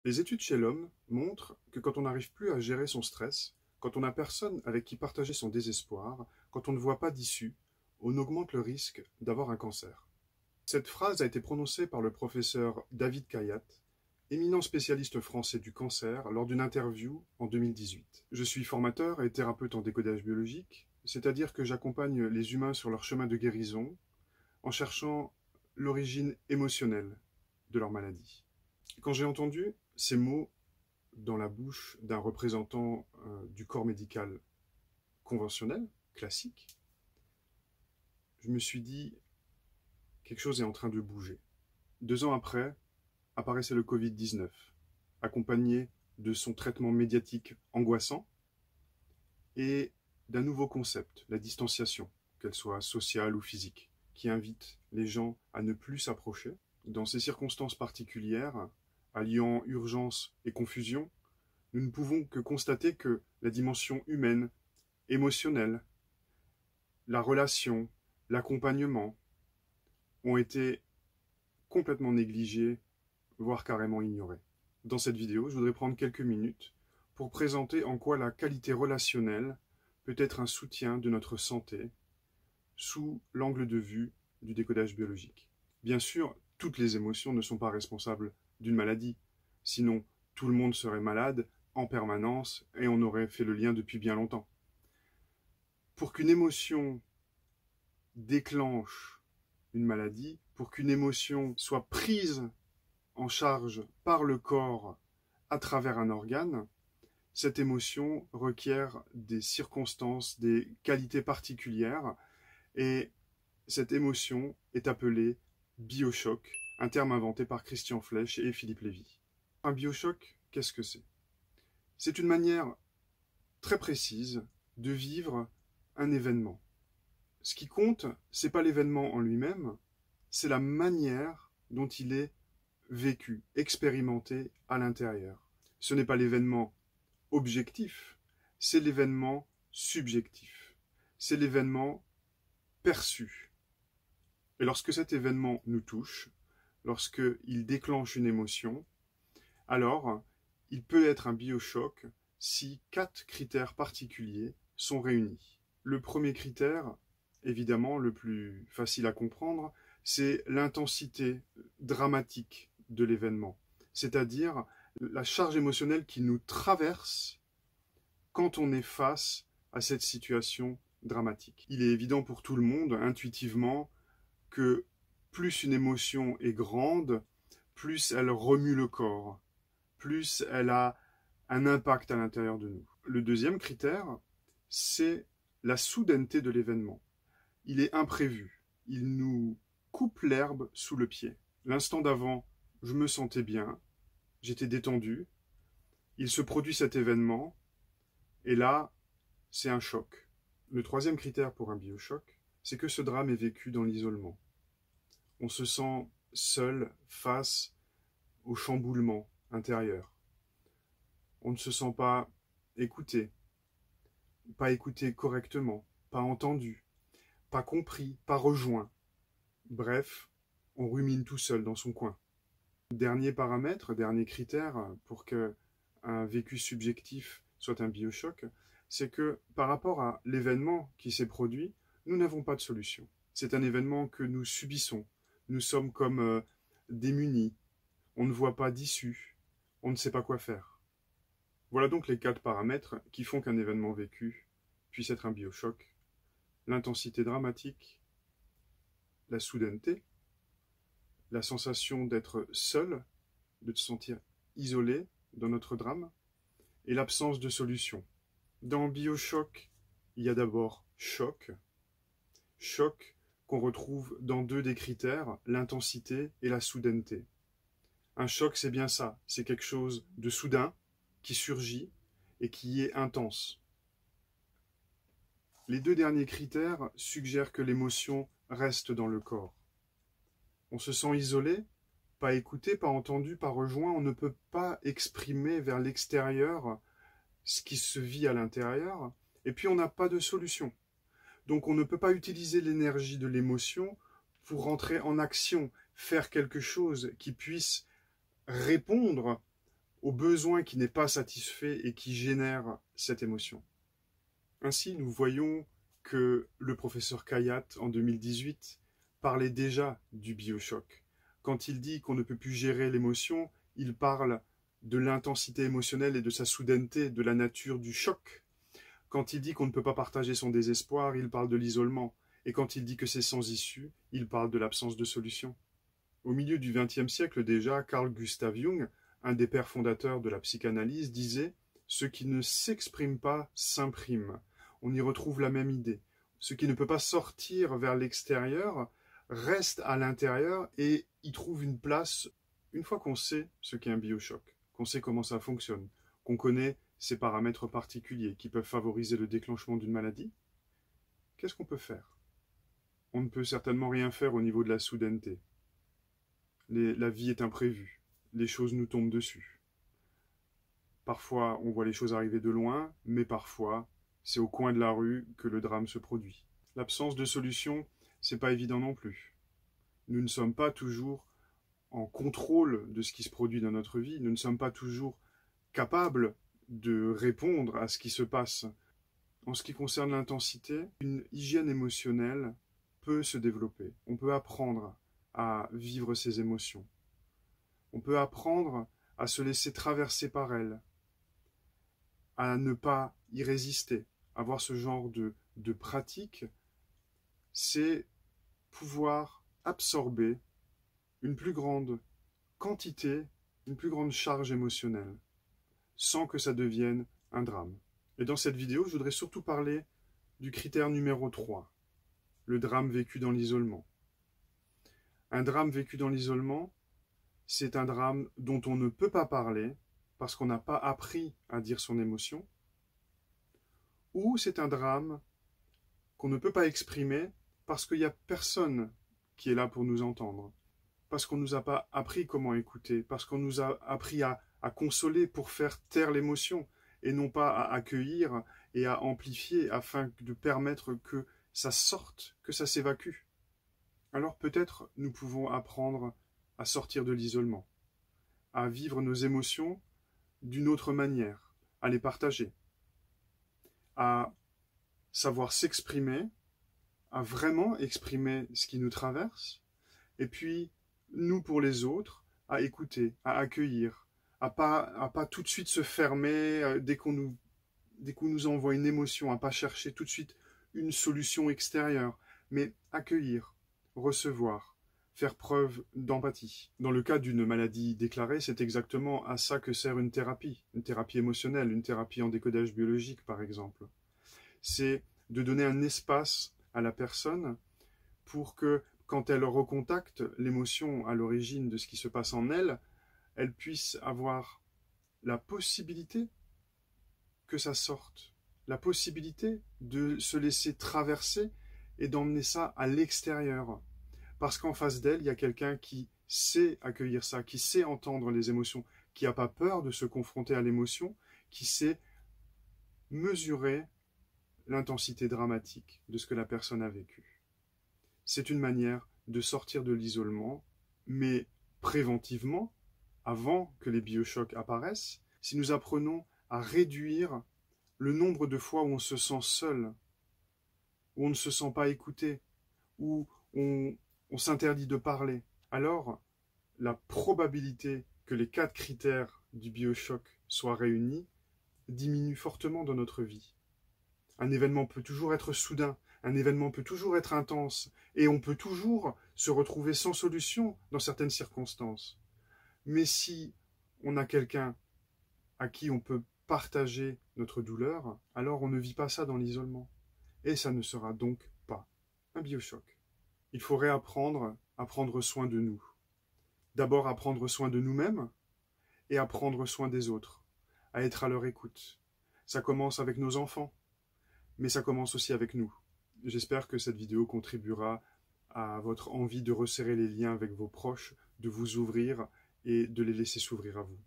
Les études chez l'homme montrent que quand on n'arrive plus à gérer son stress, quand on n'a personne avec qui partager son désespoir, quand on ne voit pas d'issue, on augmente le risque d'avoir un cancer. Cette phrase a été prononcée par le professeur David Kayat, éminent spécialiste français du cancer, lors d'une interview en 2018. Je suis formateur et thérapeute en décodage biologique, c'est-à-dire que j'accompagne les humains sur leur chemin de guérison en cherchant l'origine émotionnelle de leur maladie. Quand j'ai entendu ces mots dans la bouche d'un représentant du corps médical conventionnel, classique, je me suis dit, quelque chose est en train de bouger. 2 ans après, apparaissait le Covid-19, accompagné de son traitement médiatique angoissant et d'un nouveau concept, la distanciation, qu'elle soit sociale ou physique, qui invite les gens à ne plus s'approcher. Dans ces circonstances particulières, alliant urgence et confusion, nous ne pouvons que constater que la dimension humaine, émotionnelle, la relation, l'accompagnement ont été complètement négligés, voire carrément ignorés. Dans cette vidéo, je voudrais prendre quelques minutes pour présenter en quoi la qualité relationnelle peut être un soutien de notre santé sous l'angle de vue du décodage biologique. Bien sûr, toutes les émotions ne sont pas responsables d'une maladie, sinon tout le monde serait malade en permanence et on aurait fait le lien depuis bien longtemps. Pour qu'une émotion déclenche une maladie, pour qu'une émotion soit prise en charge par le corps à travers un organe, cette émotion requiert des circonstances, des qualités particulières, et cette émotion est appelée biochoc, un terme inventé par Christian Flech et Philippe Lévy. Un biochoc, qu'est-ce que c'est? C'est une manière très précise de vivre un événement. Ce qui compte, c'est pas l'événement en lui-même, c'est la manière dont il est vécu, expérimenté à l'intérieur. Ce n'est pas l'événement objectif, c'est l'événement subjectif. C'est l'événement perçu. Et lorsque cet événement nous touche, lorsqu'il déclenche une émotion, alors il peut être un biochoc si 4 critères particuliers sont réunis. Le premier critère, évidemment le plus facile à comprendre, c'est l'intensité dramatique de l'événement, c'est-à-dire la charge émotionnelle qui nous traverse quand on est face à cette situation dramatique. Il est évident pour tout le monde, intuitivement, que plus une émotion est grande, plus elle remue le corps, plus elle a un impact à l'intérieur de nous. Le deuxième critère, c'est la soudaineté de l'événement. Il est imprévu, il nous coupe l'herbe sous le pied. L'instant d'avant, je me sentais bien, j'étais détendu, il se produit cet événement, et là, c'est un choc. Le troisième critère pour un biochoc, c'est que ce drame est vécu dans l'isolement. On se sent seul face au chamboulement intérieur. On ne se sent pas écouté correctement, pas entendu, pas compris, pas rejoint. Bref, on rumine tout seul dans son coin. Dernier paramètre, dernier critère pour qu'un vécu subjectif soit un biochoc, c'est que par rapport à l'événement qui s'est produit, nous n'avons pas de solution. C'est un événement que nous subissons. Nous sommes comme démunis. On ne voit pas d'issue. On ne sait pas quoi faire. Voilà donc les 4 paramètres qui font qu'un événement vécu puisse être un biochoc. L'intensité dramatique, la soudaineté, la sensation d'être seul, de se sentir isolé dans notre drame, et l'absence de solution. Dans biochoc, il y a d'abord choc. Choc qu'on retrouve dans 2 des critères, l'intensité et la soudaineté. Un choc, c'est bien ça, c'est quelque chose de soudain qui surgit et qui est intense. Les 2 derniers critères suggèrent que l'émotion reste dans le corps. On se sent isolé, pas écouté, pas entendu, pas rejoint, on ne peut pas exprimer vers l'extérieur ce qui se vit à l'intérieur, et puis on n'a pas de solution. Donc on ne peut pas utiliser l'énergie de l'émotion pour rentrer en action, faire quelque chose qui puisse répondre au besoin qui n'est pas satisfait et qui génère cette émotion. Ainsi, nous voyons que le professeur Kayat, en 2018, parlait déjà du biochoc. Quand il dit qu'on ne peut plus gérer l'émotion, il parle de l'intensité émotionnelle et de sa soudaineté, de la nature du choc. Quand il dit qu'on ne peut pas partager son désespoir, il parle de l'isolement. Et quand il dit que c'est sans issue, il parle de l'absence de solution. Au milieu du XXe siècle déjà, Carl Gustav Jung, un des pères fondateurs de la psychanalyse, disait « Ce qui ne s'exprime pas s'imprime ». On y retrouve la même idée. Ce qui ne peut pas sortir vers l'extérieur reste à l'intérieur et y trouve une place une fois qu'on sait ce qu'est un biochoc, qu'on sait comment ça fonctionne, qu'on connaît ces paramètres particuliers qui peuvent favoriser le déclenchement d'une maladie. Qu'est-ce qu'on peut faire? On ne peut certainement rien faire au niveau de la soudaineté. La vie est imprévue, les choses nous tombent dessus. Parfois, on voit les choses arriver de loin, mais parfois, c'est au coin de la rue que le drame se produit. L'absence de solution, c'est pas évident non plus. Nous ne sommes pas toujours en contrôle de ce qui se produit dans notre vie, nous ne sommes pas toujours capables de répondre à ce qui se passe. En ce qui concerne l'intensité, une hygiène émotionnelle peut se développer. On peut apprendre à vivre ses émotions. On peut apprendre à se laisser traverser par elles, à ne pas y résister. Avoir ce genre de pratique, c'est pouvoir absorber une plus grande quantité, une plus grande charge émotionnelle, sans que ça devienne un drame. Et dans cette vidéo, je voudrais surtout parler du critère numéro 3, le drame vécu dans l'isolement. Un drame vécu dans l'isolement, c'est un drame dont on ne peut pas parler parce qu'on n'a pas appris à dire son émotion, ou c'est un drame qu'on ne peut pas exprimer parce qu'il n'y a personne qui est là pour nous entendre, parce qu'on ne nous a pas appris comment écouter, parce qu'on nous a appris à consoler pour faire taire l'émotion, et non pas à accueillir et à amplifier afin de permettre que ça sorte, que ça s'évacue. Alors peut-être nous pouvons apprendre à sortir de l'isolement, à vivre nos émotions d'une autre manière, à les partager, à savoir s'exprimer, à vraiment exprimer ce qui nous traverse, et puis nous pour les autres, à écouter, à accueillir, à pas tout de suite se fermer dès qu'on nous envoie une émotion, à pas chercher tout de suite une solution extérieure, mais accueillir, recevoir, faire preuve d'empathie. Dans le cas d'une maladie déclarée, c'est exactement à ça que sert une thérapie émotionnelle, une thérapie en décodage biologique par exemple. C'est de donner un espace à la personne pour que, quand elle recontacte l'émotion à l'origine de ce qui se passe en elle, elle puisse avoir la possibilité que ça sorte, la possibilité de se laisser traverser et d'emmener ça à l'extérieur. Parce qu'en face d'elle, il y a quelqu'un qui sait accueillir ça, qui sait entendre les émotions, qui n'a pas peur de se confronter à l'émotion, qui sait mesurer l'intensité dramatique de ce que la personne a vécu. C'est une manière de sortir de l'isolement, mais préventivement, avant que les biochocs apparaissent, si nous apprenons à réduire le nombre de fois où on se sent seul, où on ne se sent pas écouté, où on s'interdit de parler, alors la probabilité que les 4 critères du biochoc soient réunis diminue fortement dans notre vie. Un événement peut toujours être soudain, un événement peut toujours être intense, et on peut toujours se retrouver sans solution dans certaines circonstances. Mais si on a quelqu'un à qui on peut partager notre douleur, alors on ne vit pas ça dans l'isolement. Et ça ne sera donc pas un biochoc. Il faut réapprendre à prendre soin de nous. D'abord à prendre soin de nous-mêmes et à prendre soin des autres, à être à leur écoute. Ça commence avec nos enfants, mais ça commence aussi avec nous. J'espère que cette vidéo contribuera à votre envie de resserrer les liens avec vos proches, de vous ouvrir et de les laisser s'ouvrir à vous.